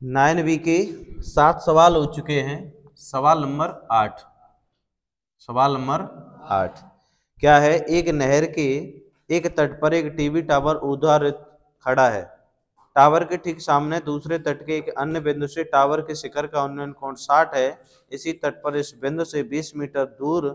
9B के 7 सवाल हो चुके हैं। सवाल नंबर 8। सवाल नंबर 8 क्या है? एक नहर के एक तट पर एक टीवी टावर उधारित खड़ा है। टावर के ठीक सामने दूसरे तट के एक अन्य बिंदु से टावर के शिखर का उन्नयन कोण 60 है। इसी तट पर इस बिंदु से 20 मीटर दूर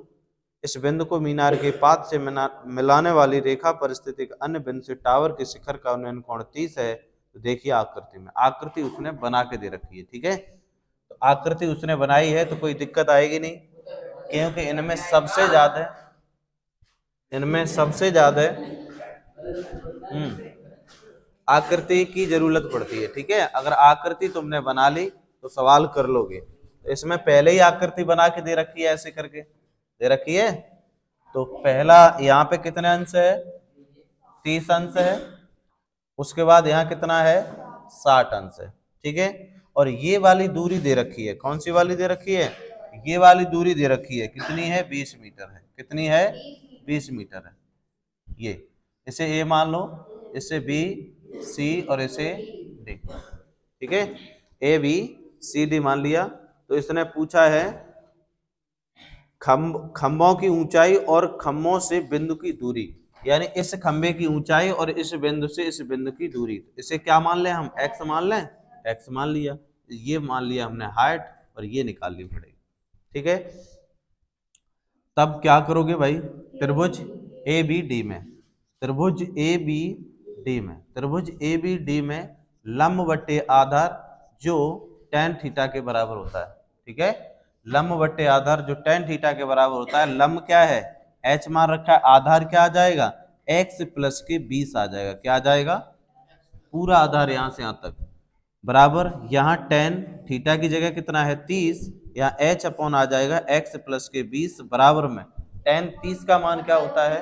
इस बिंदु को मीनार के पात से मिलाने वाली रेखा पर स्थित एक अन्य बिंदु से टावर के शिखर का उन्नयन कोण 30 है। तो देखिए आकृति में, आकृति उसने बना के दे रखी है। ठीक है, तो आकृति उसने बनाई है तो कोई दिक्कत आएगी नहीं, क्योंकि इनमें सबसे ज्यादा आकृति की जरूरत पड़ती है। ठीक है, अगर आकृति तुमने बना ली तो सवाल कर लोगे। तो इसमें पहले ही आकृति बना के दे रखी है, ऐसे करके दे रखी है। तो पहला यहाँ पे कितने अंश है? 30 अंश है। उसके बाद यहाँ कितना है? 60 अंश है। ठीक है, और ये वाली दूरी दे रखी है। कौन सी वाली दे रखी है? ये वाली दूरी दे रखी है। कितनी है? 20 मीटर है। कितनी है? 20 मीटर है। ये इसे ए मान लो, इसे बी, सी और इसे डी। ठीक है, ए बी सी डी मान लिया। तो इसने पूछा है खंभों की ऊंचाई और खंभों से बिंदु की दूरी, यानी इस खंभे की ऊंचाई और इस बिंदु से इस बिंदु की दूरी। इसे क्या मान लें हम? एक्स मान लें। एक्स मान लिया, ये मान लिया हमने हाइट, और ये निकालनी पड़ेगी। ठीक है, तब क्या करोगे भाई? त्रिभुज ए बी डी में, त्रिभुज ए बी डी में, त्रिभुज ए बी डी में लंब बट्टे आधार जो tan थीटा के बराबर होता है। ठीक है, लंब बट्टे आधार जो tan थीटा के बराबर होता है। लंब क्या है? h मान रखा है। आधार क्या आ जाएगा? x प्लस के 20 आ जाएगा। क्या आ जाएगा? पूरा आधार यहां से यहां तक बराबर, यहाँ tan थीटा की जगह कितना है? 30। यहाँ h अपॉन आ जाएगा x प्लस के 20 बराबर में tan 30 का मान क्या होता है?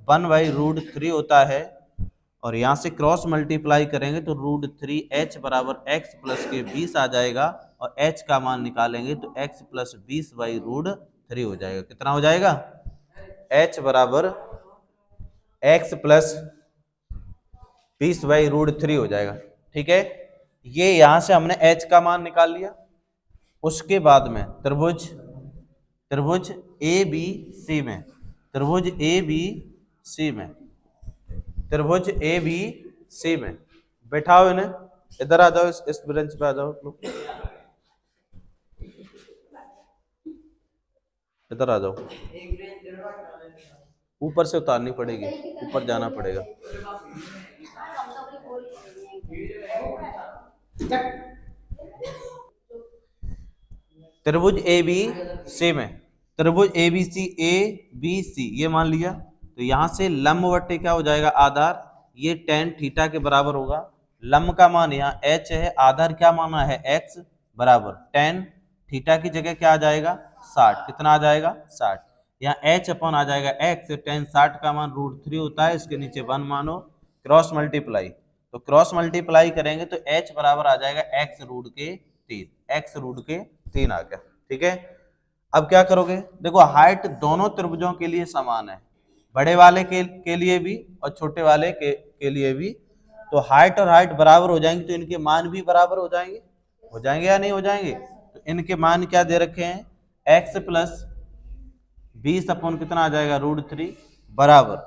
1/√3 होता है। और यहाँ से क्रॉस मल्टीप्लाई करेंगे तो √3h बराबर x प्लस के 20 आ जाएगा। और h का मान निकालेंगे तो x प्लस 20/√3 हो जाएगा। कितना हो जाएगा? h बराबर x प्लस 20/√3 हो जाएगा। ठीक है, ये यहां से हमने h का मान निकाल लिया। उसके बाद में त्रिभुज ए बी सी में, त्रिभुज ए बी सी में, त्रिभुज ए बी सी में बैठाओ इन्हें। इधर आ जाओ, इस ब्रेंच पे आ जाओ लोग, इधर आ जाओ। ऊपर से उतारनी पड़ेगी, ऊपर जाना पड़ेगा। त्रिभुज ए बी सी में, त्रिभुज ए बी सी ये मान लिया। तो यहां से लंब बट्टे क्या हो जाएगा? आधार। ये tan थीटा के बराबर होगा। लंब का मान यहाँ h है, आधार क्या माना है? x बराबर tan थीटा की जगह क्या आ जाएगा? 60। कितना आ जाएगा? 60। यहाँ h अपॉन आ जाएगा x, tan 60 का मान √3 होता है। इसके नीचे 1 मानो, क्रॉस मल्टीप्लाई। तो क्रॉस मल्टीप्लाई करेंगे तो h बराबर आ जाएगा x√3। x√3 आ गया। ठीक है, अब क्या करोगे? देखो हाइट दोनों त्रिभुजों के लिए समान है, बड़े वाले के लिए भी और छोटे वाले के लिए भी। तो हाइट और हाइट बराबर हो जाएंगे तो इनके मान भी बराबर हो जाएंगे। हो जाएंगे या नहीं हो जाएंगे? तो इनके मान क्या दे रखे हैं? x प्लस 20 अपॉन कितना आ जाएगा? √3 बराबर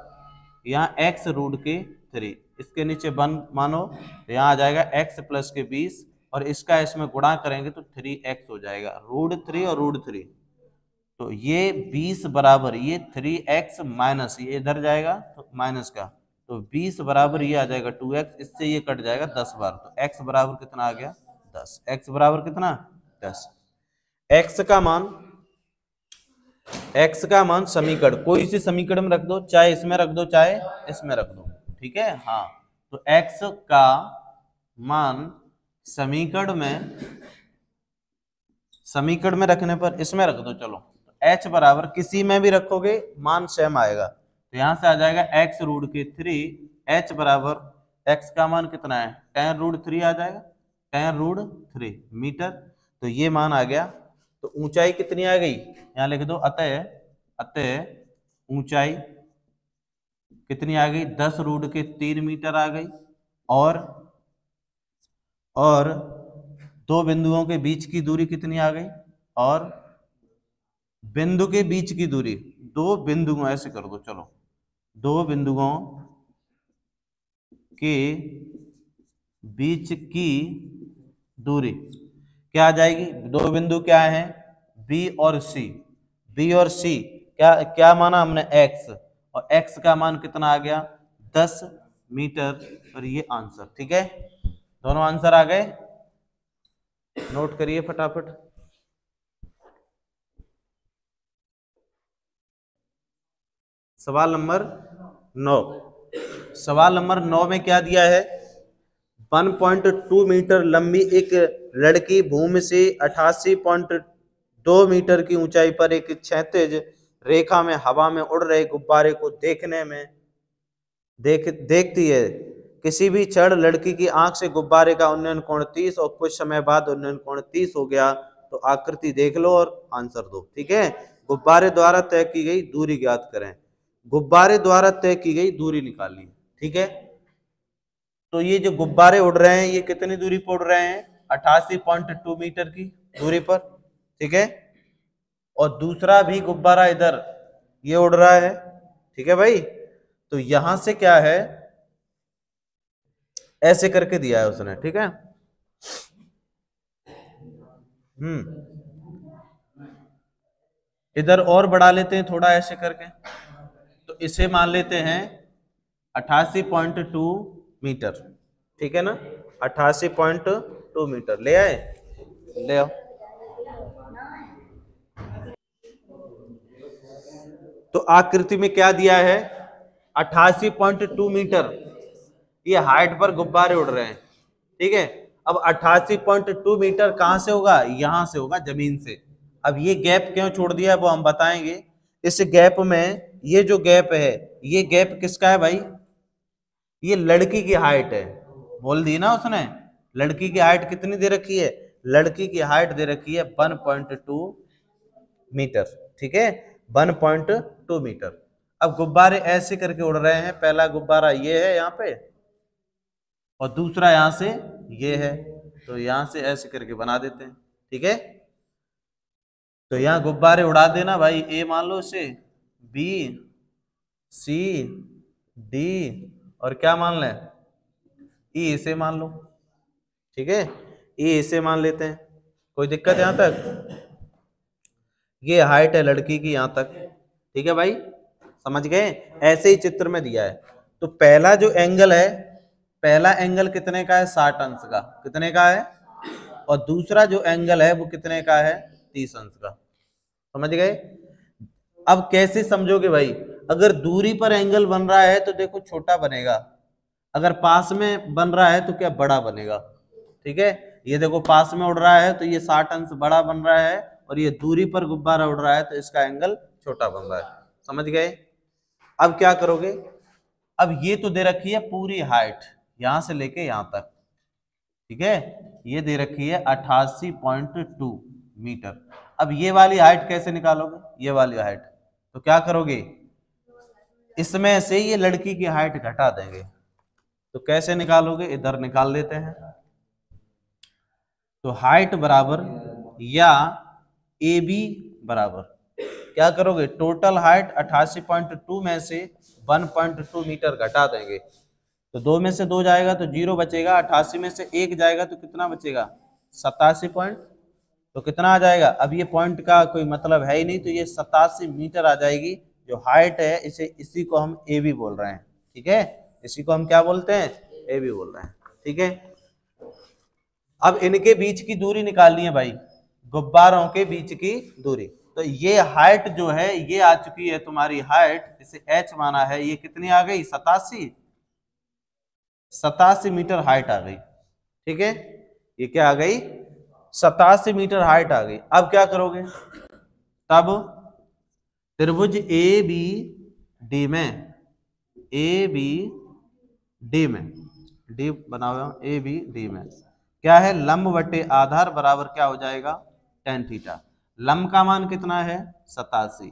यहाँ x√3। इसके नीचे 1 मानो तो यहाँ आ जाएगा x प्लस के 20, और इसका इसमें गुणा करेंगे तो 3x हो जाएगा। √3 और √3, तो ये 20 बराबर ये 3x माइनस ये इधर जाएगा तो माइनस का, तो 20 बराबर ये आ जाएगा 2x। इससे ये कट जाएगा 10 बार। तो x बराबर कितना आ गया? 10। x बराबर कितना? 10। x का मान समीकरण, कोई सी समीकरण में रख दो, चाहे इसमें रख दो चाहे इसमें रख दो। ठीक है, हाँ। तो x का मान समीकरण में रखने पर इसमें रख दो। चलो, तो h बराबर किसी में भी रखोगे मान सेम आएगा। तो यहां से आ जाएगा x√3। h बराबर x का मान कितना है? tan√3 आ जाएगा, tan√3 मीटर। तो ये मान आ गया। तो ऊंचाई कितनी आ गई? यहाँ लिख दो, अतः ऊंचाई कितनी आ गई? 10√3 मीटर आ गई। और दो बिंदुओं के बीच की दूरी कितनी आ गई, और बिंदु के बीच की दूरी, दो बिंदुओं, ऐसे कर दो चलो, दो बिंदुओं के बीच की दूरी क्या आ जाएगी, दो बिंदु क्या है, बी और सी, बी और सी क्या क्या माना हमने, x, और x का मान कितना आ गया 10 मीटर, और ये आंसर, ठीक है, दोनों आंसर आ गए, नोट करिए फटाफट। सवाल नंबर 9, सवाल नंबर 9 में क्या दिया है, 1.2 मीटर लंबी एक लड़की भूमि से 88.2 मीटर की ऊंचाई पर एक क्षैतिज रेखा में हवा में उड़ रहे गुब्बारे को देखने में देखती है। किसी भी क्षण लड़की की आंख से गुब्बारे का उन्नयन कोण 30 और कुछ समय बाद उन्नयन कोण 30 हो गया तो आकृति देख लो और आंसर दो, ठीक है। गुब्बारे द्वारा तय की गई दूरी ज्ञात करें, गुब्बारे द्वारा तय की गई दूरी निकालनी, ठीक है। तो ये जो गुब्बारे उड़ रहे हैं ये कितनी दूरी पर उड़ रहे हैं, 88.2 मीटर की दूरी पर, ठीक है, और दूसरा भी गुब्बारा इधर ये उड़ रहा है, ठीक है भाई। तो यहां से क्या है, ऐसे करके दिया है उसने, ठीक है। इधर और बढ़ा लेते हैं थोड़ा ऐसे करके, तो इसे मान लेते हैं 88.2 मीटर, ठीक है ना, 88.2 मीटर, ले आए, ले आओ। तो आकृति में क्या दिया है, 88.2 मीटर, ये हाइट पर गुब्बारे उड़ रहे हैं, ठीक है। अब 88.2 मीटर कहां से होगा, यहां से होगा, जमीन से। अब ये गैप क्यों छोड़ दिया है वो हम बताएंगे। इस गैप में, ये जो गैप है, ये गैप किसका है भाई, ये लड़की की हाइट है, बोल दी ना उसने, लड़की की हाइट कितनी दे रखी है, लड़की की हाइट दे रखी है 1.2 मीटर, ठीक है, 1.2 मीटर। अब गुब्बारे ऐसे करके उड़ रहे हैं, पहला गुब्बारा ये है यहाँ पे और दूसरा यहां से ये है, तो यहां से ऐसे करके बना देते हैं, ठीक है। तो यहाँ गुब्बारे उड़ा देना भाई, ए मान लो इसे, बी, सी, डी, और क्या मान लें, ई इसे मान लो, ठीक है, ई इसे मान लेते हैं, कोई दिक्कत यहां तक, ये हाइट है लड़की की यहां तक, ठीक है भाई, समझ गए, ऐसे ही चित्र में दिया है। तो पहला जो एंगल है, पहला एंगल कितने का है, 60 अंश का, कितने का है, और दूसरा जो एंगल है वो कितने का है, 30 अंश का, समझ गए। अब कैसे समझोगे भाई, अगर दूरी पर एंगल बन रहा है तो देखो छोटा बनेगा, अगर पास में बन रहा है तो क्या बड़ा बनेगा, ठीक है। ये देखो पास में उड़ रहा है तो ये 60 अंश बड़ा बन रहा है, और ये दूरी पर गुब्बारा उड़ रहा है तो इसका एंगल छोटा बन रहा है, समझ गए। अब क्या करोगे, अब ये तो दे रखी है पूरी हाइट यहां से लेके यहां तक, ठीक है, ये दे रखी है 88.2 मीटर। अब ये वाली हाइट कैसे निकालोगे, ये वाली हाइट, तो क्या करोगे, इसमें से ये लड़की की हाइट घटा देंगे, तो कैसे निकालोगे, इधर निकाल लेते हैं। तो हाइट बराबर, या ए बी बराबर, क्या करोगे, टोटल हाइट 88.2 में से 1.2 मीटर घटा देंगे, तो 2 में से 2 जाएगा तो 0 बचेगा, 88 में से 1 जाएगा तो कितना बचेगा, 87 पॉइंट, तो कितना आ जाएगा, अब ये पॉइंट का कोई मतलब है ही नहीं, तो ये 87 मीटर आ जाएगी जो हाइट है, इसी को हम ए बी बोल रहे हैं, ठीक है, इसी को हम क्या बोलते हैं, ए बी बोल रहे हैं, ठीक है। अब इनके बीच की दूरी निकालनी है भाई, गुब्बारों के बीच की दूरी, तो ये हाइट जो है ये आ चुकी है तुम्हारी हाइट, इसे h माना है, ये कितनी आ गई, 87 मीटर हाइट आ गई, ठीक है, ये क्या आ गई, 87 मीटर हाइट आ गई। अब क्या करोगे, तब त्रिभुज ए बी डी में, ए बी डी में, डी बनाओ, ए बी डी में क्या है, लंब बटे आधार बराबर क्या हो जाएगा, tan थीटा। लंब का मान कितना है, 87,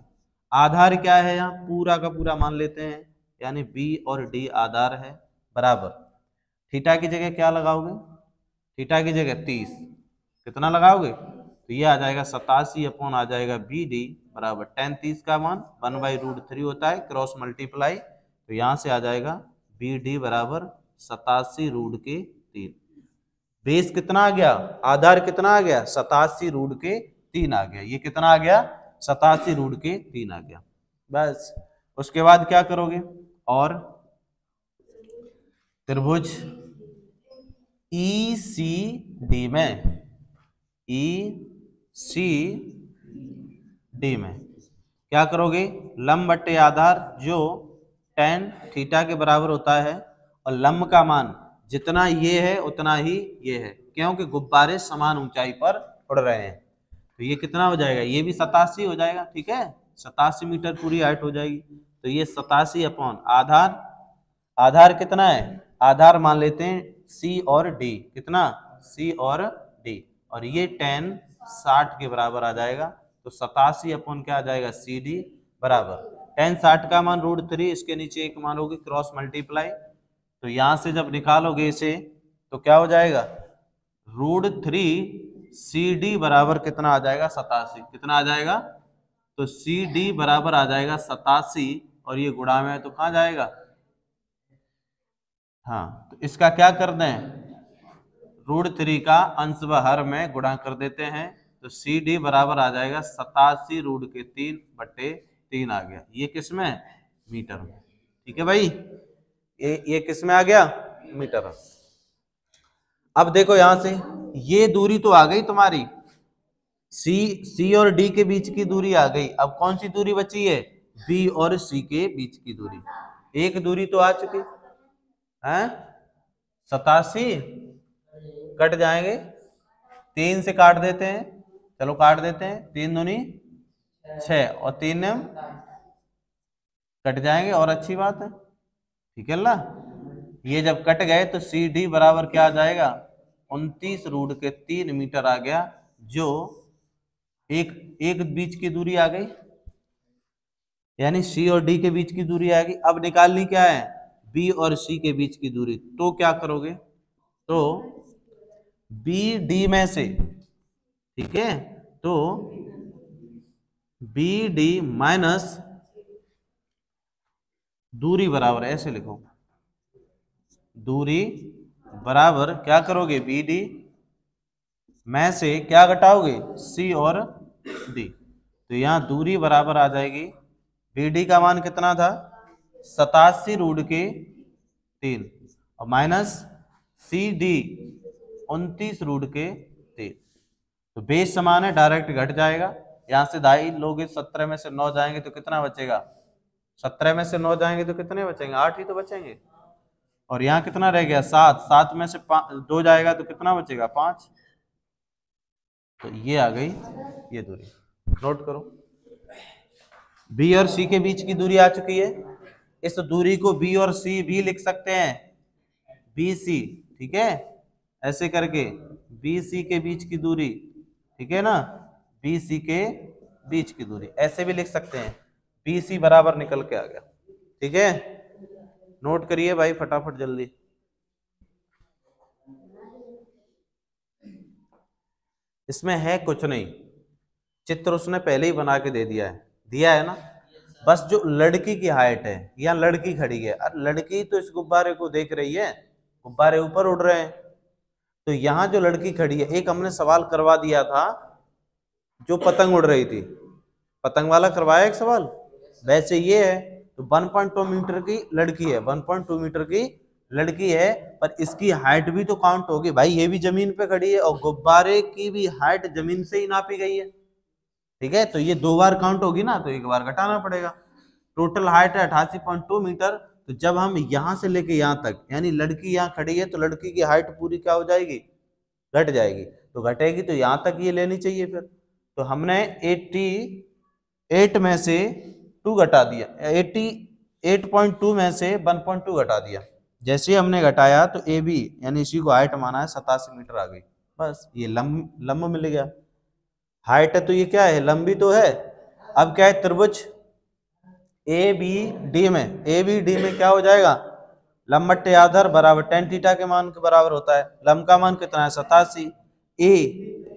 आधार क्या है, यहाँ पूरा का पूरा मान लेते हैं, यानी बी और डी आधार है, बराबर थीटा की जगह क्या लगाओगे, थीटा की जगह 30, कितना लगाओगे तो ये आ जाएगा 87 अपॉन आ जाएगा बी डी बराबर tan 30 का मान 1/√3 होता है, क्रॉस मल्टीप्लाई, तो यहाँ से आ जाएगा बी डी बराबर 87√3। बेस कितना आ गया, आधार कितना आ गया, 87√3 आ गया। ये कितना आ गया, 87√3 आ गया। बस उसके बाद क्या करोगे, और त्रिभुज ई सी डी में, ई सी डी में क्या करोगे, लंब बट्टे आधार जो tan थीटा के बराबर होता है, और लंब का मान जितना ये है उतना ही ये है, क्योंकि गुब्बारे समान ऊंचाई पर उड़ रहे हैं। तो ये कितना हो जाएगा, ये भी 87 हो जाएगा, ठीक है, 87 मीटर पूरी हाइट हो जाएगी। तो ये 87 अपॉन आधार, आधार कितना है, आधार मान लेते हैं सी और डी, कितना, सी और डी, और ये tan 60 के बराबर आ जाएगा। तो 87 अपॉन क्या आ जाएगा, सी डी बराबर tan 60 का मान √3, इसके नीचे एक मान होगी क्रॉस मल्टीप्लाई, तो यहां से जब निकालोगे इसे तो क्या हो जाएगा, √3 सी डी बराबर कितना आ जाएगा, 87, कितना आ जाएगा, तो सी डी बराबर आ जाएगा 87, और ये गुणा में है तो कहाँ जाएगा, हाँ, तो इसका क्या कर दें, √3 का अंश व हर में गुणा कर देते हैं, तो सी डी बराबर आ जाएगा 87√3/3 आ गया। ये किस में, मीटर में, ठीक है भाई, ये किस में आ गया, मीटर। अब देखो यहां से ये दूरी तो आ गई तुम्हारी, सी और डी के बीच की दूरी आ गई। अब कौन सी दूरी बची है, बी और सी के बीच की दूरी, एक दूरी तो आ चुकी है, 87 कट जाएंगे, 3 से काट देते हैं, चलो काट देते हैं, 3 दूनी 6 और 3 कट जाएंगे, और अच्छी बात है, ठीक है ना। ये जब कट गए तो सी डी बराबर क्या आ जाएगा, 29√3 मीटर आ गया, जो एक बीच की दूरी आ गई, यानी सी और डी के बीच की दूरी आ गई। अब निकालनी क्या है, बी और सी के बीच की दूरी, तो क्या करोगे, तो बी डी में से, ठीक है, तो बी डी माइनस दूरी बराबर, ऐसे लिखो, दूरी बराबर क्या करोगे, बी डी में से क्या घटाओगे, सी और डी, तो यहां दूरी बराबर आ जाएगी, बी डी का मान कितना था, 87√3 और माइनस सी डी 29√3, तो बेस समान है, डायरेक्ट घट जाएगा, यहां से दाई लोगे 17 में से 9 जाएंगे तो कितना बचेगा, 17 में से 9 जाएंगे तो कितने बचेंगे, 8 ही तो बचेंगे, और यहाँ कितना रह गया, 7 में से 2 जाएगा तो कितना बचेगा, 5, तो ये आ गई ये दूरी, नोट करो। बी और सी के बीच की दूरी आ चुकी है, इस दूरी को बी और सी भी लिख सकते हैं, बी सी, ठीक है, ऐसे करके बी सी के बीच की दूरी, ठीक है ना, बी सी के बीच की दूरी ऐसे भी लिख सकते हैं, बी सी बराबर निकल के आ गया, ठीक है, नोट करिए भाई फटाफट जल्दी। इसमें है कुछ नहीं, चित्र उसने पहले ही बना के दे दिया है ना, बस जो लड़की की हाइट है, या लड़की खड़ी है, और लड़की तो इस गुब्बारे को देख रही है, गुब्बारे ऊपर उड़ रहे हैं, तो यहाँ जो लड़की खड़ी है, एक हमने सवाल करवा दिया था जो पतंग उड़ रही थी, पतंग वाला करवाया एक सवाल, वैसे ये है, तो 1.2 मीटर की लड़की है, 1.2 मीटर की लड़की है, पर इसकी हाइट भी तो काउंट होगी भाई, ये भी जमीन पे खड़ी है, और गुब्बारे की भी हाइट जमीन से ही नापी गई है, ठीक है, तो ये 2 बार काउंट होगी ना, तो 1 बार घटाना पड़ेगा। टोटल हाइट है 88.2 मीटर, तो जब हम यहां से लेके यहां तक, यानी लड़की यहाँ खड़ी है, तो लड़की की हाइट पूरी क्या हो जाएगी, घट जाएगी, तो घटेगी तो यहां तक ये लेनी चाहिए फिर, तो हमने 88 में से 2 घटा दिया, 88.2 में से 1.2 घटा दिया, जैसे ही हमने घटाया तो ए बी यानी इसी को हाइट माना है, 87 मीटर आ गई, बस ये लंब मिल गया, हाइट है तो ये क्या है, लंबी तो है। अब क्या है, त्रिभुज ए बी डी में क्या हो जाएगा, लंब बट्टे आधार बराबर tan थीटा के मान के बराबर होता है, लंब का मान कितना है, 87,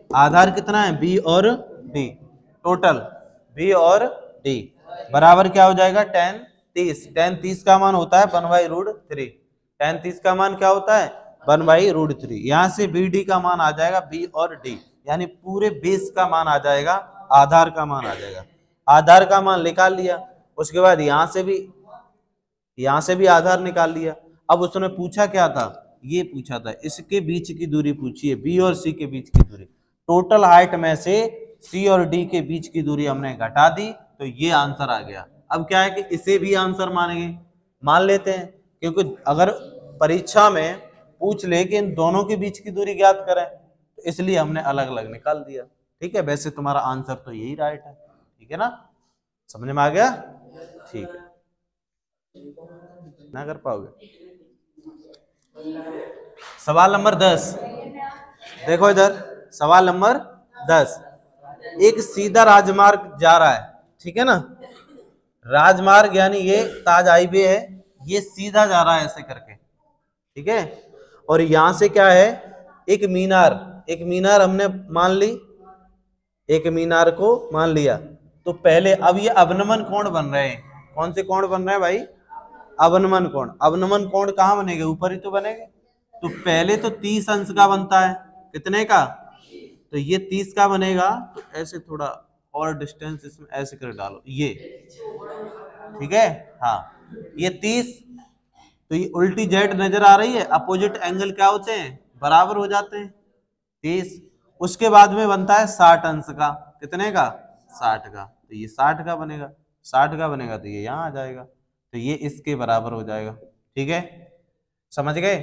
आधार कितना है, बी और डी, टोटल बी और डी बराबर क्या हो जाएगा, 10 30। 10 30 का मान होता है 1/√3। 10 30 का मान क्या होता है, 1/√3। यहाँ से बी डी का मान आ जाएगा, बी और डी यानी पूरे बेस का मान आ जाएगा, आधार का मान आ जाएगा। आधार का मान निकाल लिया, उसके बाद यहाँ से भी आधार निकाल लिया। अब उसने पूछा क्या था, ये पूछा था इसके बीच की दूरी पूछी है, बी और सी के बीच की दूरी। टोटल हाइट में से सी और डी के बीच की दूरी हमने घटा दी तो ये आंसर आ गया। अब क्या है कि इसे भी आंसर मानेंगे, मान लेते हैं, क्योंकि अगर परीक्षा में पूछ ले कि इन दोनों के बीच की दूरी ज्ञात करें तो इसलिए हमने अलग अलग निकाल दिया। ठीक है, वैसे तुम्हारा आंसर तो यही राइट है। ठीक है ना, समझ में आ गया? ठीक है, ना कर पाओगे। सवाल नंबर 10 देखो इधर, सवाल नंबर 10। एक सीधा राजमार्ग जा रहा है, ठीक है ना, राजमार्ग यानी ये ताज हाईवे है, ये सीधा जा रहा है ऐसे करके, ठीक है। और यहां से क्या है, एक मीनार हमने मान ली, एक मीनार को मान लिया। तो पहले अब ये अवनमन कोण बन रहे हैं, कौन से कोण बन रहे हैं भाई, अवनमन कोण। अवनमन कोण कहाँ बनेंगे, ऊपर ही तो बनेंगे। तो पहले तो 30 अंश का बनता है, कितने का, तो ये 30 का बनेगा। तो ऐसे थोड़ा और डिस्टेंस इसमें ऐसे कर डालो, ये ठीक है, हाँ ये 30। तो ये उल्टी जेड नजर आ रही है, अपोजिट एंगल क्या होते हैं, बराबर हो जाते हैं, 30। उसके बाद में बनता है 60 अंश का, कितने का, 60 का। तो ये 60 का बनेगा, 60 का बनेगा तो ये यहाँ आ जाएगा, तो ये इसके बराबर हो जाएगा। ठीक है, समझ गए।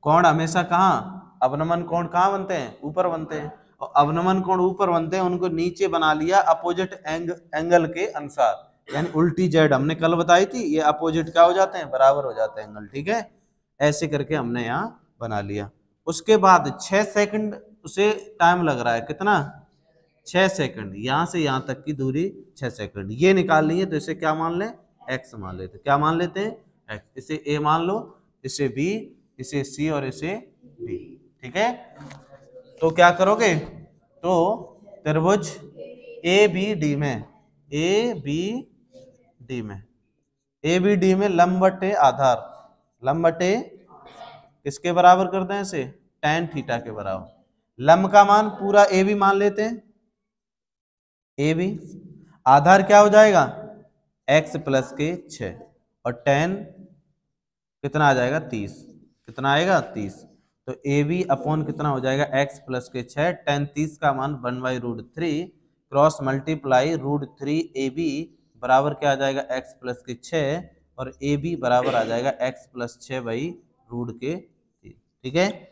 कोण हमेशा कहाँ, अवनमन कोण कहाँ बनते हैं, ऊपर बनते हैं, और अवनमन कोण ऊपर बनते हैं, उनको नीचे बना लिया अपोजिट एंगल के अनुसार, यानी उल्टी जेड हमने कल बताई थी, ये अपोजिट क्या हो जाते हैं, बराबर हो जाते हैं एंगल। ठीक है, ऐसे करके हमने यहाँ बना लिया। उसके बाद 6 सेकंड उसे टाइम लग रहा है, कितना, 6 सेकंड, यहाँ से यहाँ तक की दूरी 6 सेकंड, ये निकालनी है। तो इसे क्या मान लें, एक्स मान लेते, क्या मान लेते हैं, एक्स। इसे ए मान लो, इसे बी, इसे सी और इसे डी। ठीक है, तो क्या करोगे, तो त्रिभुज ए बी डी में, ए बी डी में, ए बी डी में लंब बटे आधार, लंब बटे किसके बराबर करते हैं इसे, tan थीटा के बराबर। लंब का मान पूरा ए बी मान लेते हैं, ए बी, आधार क्या हो जाएगा, x प्लस के 6, और tan कितना आ जाएगा, 30, कितना आएगा, 30। तो ए बी अपॉन कितना हो जाएगा, x प्लस के 6, tan 30 का मान 1/√3 क्रॉस मल्टीप्लाई √3 ए बी बराबर क्या आ जाएगा, x प्लस के 6, और ए बी बराबर आ जाएगा x प्लस 6/√3। ठीक है,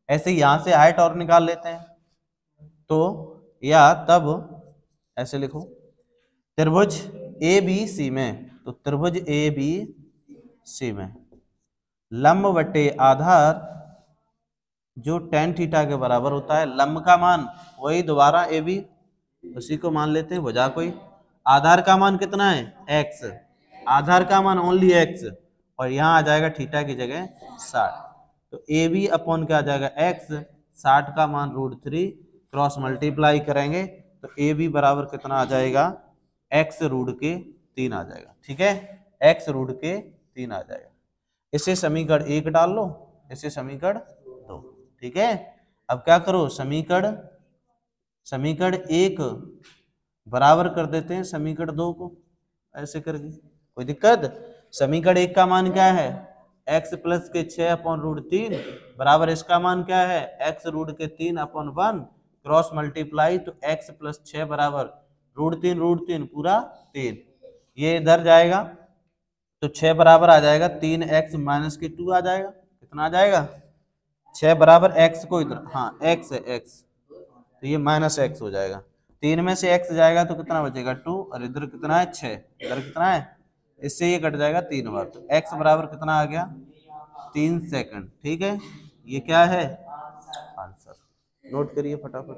ऐसे यहां से हाइट और निकाल लेते हैं। तो या तब ऐसे लिखो, त्रिभुज ए बी सी में, तो त्रिभुज ए बी सी में लंब बटे आधार जो tan थीटा के बराबर होता है, लंब का मान वही दोबारा ए बी, उसी को मान लेते हैं, वजह कोई। आधार का मान कितना है, x, आधार का मान ओनली x, और यहाँ आ जाएगा थीटा की जगह 60। तो ए बी अपॉन क्या आ जाएगा, x, 60 का मान √3 क्रॉस मल्टीप्लाई करेंगे तो ए बी बराबर कितना आ जाएगा, x√3 आ जाएगा। ठीक है, x√3 आ जाएगा। इसे समीकरण 1 डाल लो, इसे समीकरण 2। ठीक है, अब क्या करो, समीकरण 1 बराबर कर देते हैं समीकरण 2 को, ऐसे करके, कोई दिक्कत। समीकरण 1 का मान क्या है, x प्लस के 6/√3 बराबर इसका मान क्या है, x√3/1 क्रॉस मल्टीप्लाई, तो x प्लस 6 बराबर √3 पूरा 3, ये इधर जाएगा तो 6 बराबर आ जाएगा 3x माइनस के 2 आ जाएगा, कितना आ जाएगा, 6 बराबर x को इधर, हाँ x है x, तो ये माइनस x हो जाएगा, 3 में से x जाएगा तो कितना बचेगा 2, और इधर कितना है 6, इधर कितना है, इससे ये कट जाएगा 3 बार, तो x बराबर कितना आ गया, 3 सेकंड। ठीक है, ये क्या है आंसर, नोट करिए फटाफट।